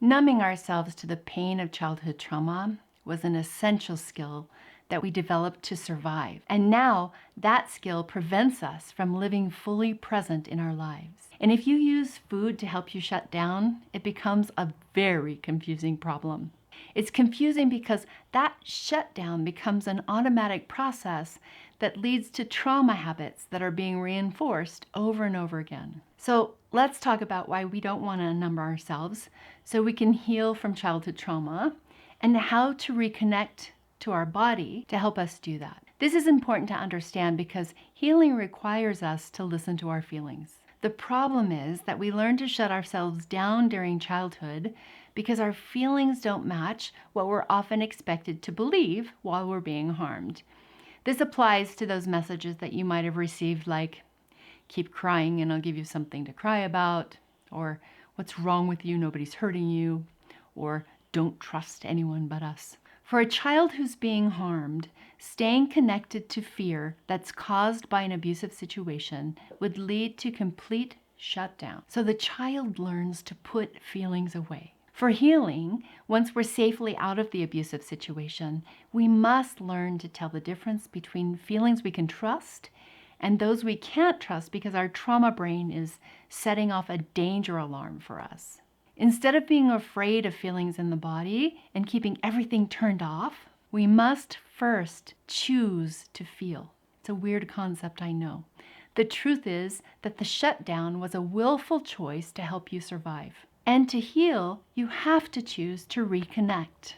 Numbing ourselves to the pain of childhood trauma was an essential skill that we developed to survive. And now that skill prevents us from living fully present in our lives. And if you use food to help you shut down, it becomes a very confusing problem. It's confusing because that shutdown becomes an automatic process that leads to trauma habits that are being reinforced over and over again. So let's talk about why we don't want to numb ourselves so we can heal from childhood trauma and how to reconnect to our body to help us do that. This is important to understand because healing requires us to listen to our feelings. The problem is that we learn to shut ourselves down during childhood because our feelings don't match what we're often expected to believe while we're being harmed. This applies to those messages that you might have received like, keep crying and I'll give you something to cry about, or what's wrong with you, nobody's hurting you, or don't trust anyone but us. For a child who's being harmed, staying connected to fear that's caused by an abusive situation would lead to complete shutdown. So the child learns to put feelings away. For healing, once we're safely out of the abusive situation, we must learn to tell the difference between feelings we can trust and those we can't trust because our trauma brain is setting off a danger alarm for us. Instead of being afraid of feelings in the body and keeping everything turned off, we must first choose to feel. It's a weird concept, I know. The truth is that the shutdown was a willful choice to help you survive. And to heal, you have to choose to reconnect.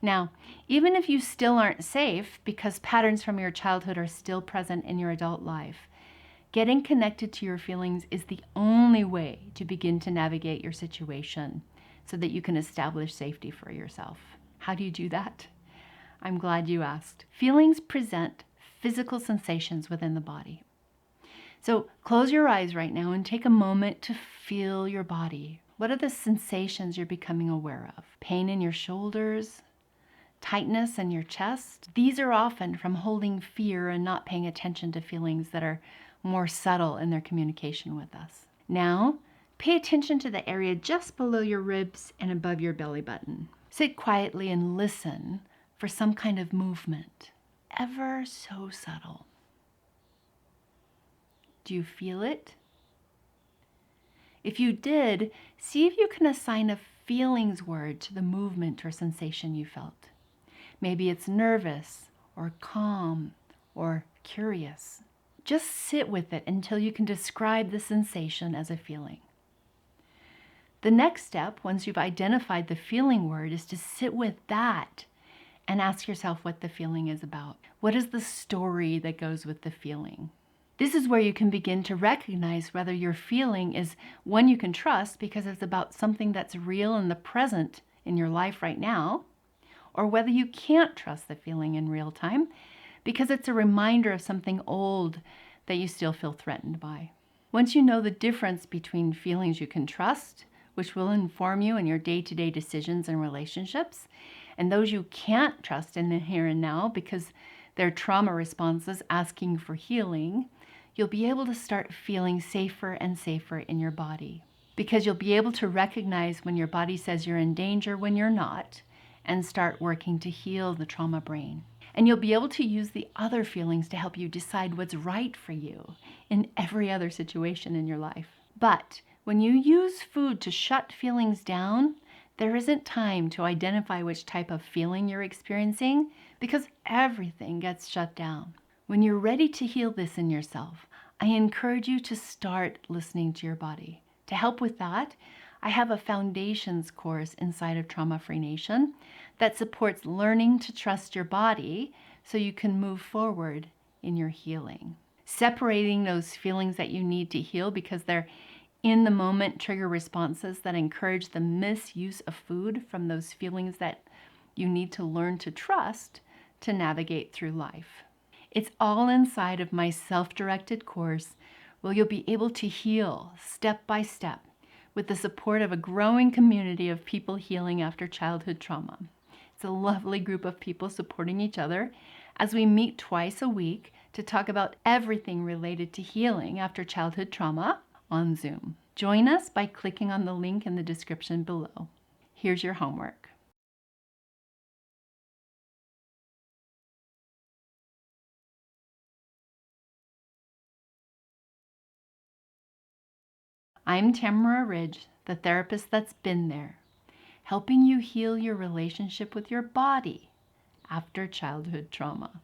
Now, even if you still aren't safe because patterns from your childhood are still present in your adult life, getting connected to your feelings is the only way to begin to navigate your situation so that you can establish safety for yourself. How do you do that? I'm glad you asked. Feelings present physical sensations within the body. So close your eyes right now and take a moment to feel your body. What are the sensations you're becoming aware of? Pain in your shoulders? Tightness in your chest? These are often from holding fear and not paying attention to feelings that are more subtle in their communication with us. Now, pay attention to the area just below your ribs and above your belly button. Sit quietly and listen for some kind of movement, ever so subtle. Do you feel it? If you did, see if you can assign a feelings word to the movement or sensation you felt. Maybe it's nervous or calm or curious. Just sit with it until you can describe the sensation as a feeling. The next step, once you've identified the feeling word, is to sit with that and ask yourself what the feeling is about. What is the story that goes with the feeling? This is where you can begin to recognize whether your feeling is one you can trust because it's about something that's real in the present in your life right now, or whether you can't trust the feeling in real time because it's a reminder of something old that you still feel threatened by. Once you know the difference between feelings you can trust, which will inform you in your day-to-day decisions and relationships, and those you can't trust in the here and now because they're trauma responses asking for healing, you'll be able to start feeling safer and safer in your body. Because you'll be able to recognize when your body says you're in danger when you're not, and start working to heal the trauma brain. And you'll be able to use the other feelings to help you decide what's right for you in every other situation in your life. But when you use food to shut feelings down, there isn't time to identify which type of feeling you're experiencing because everything gets shut down. When you're ready to heal this in yourself, I encourage you to start listening to your body. To help with that, I have a foundations course inside of Trauma Free Nation that supports learning to trust your body so you can move forward in your healing. Separating those feelings that you need to heal because they're in the moment trigger responses that encourage the misuse of food from those feelings that you need to learn to trust to navigate through life. It's all inside of my self-directed course where you'll be able to heal step by step with the support of a growing community of people healing after childhood trauma. It's a lovely group of people supporting each other as we meet twice a week to talk about everything related to healing after childhood trauma on Zoom. Join us by clicking on the link in the description below. Here's your homework. I'm Tamara Ridge, the therapist that's been there, helping you heal your relationship with your body after childhood trauma.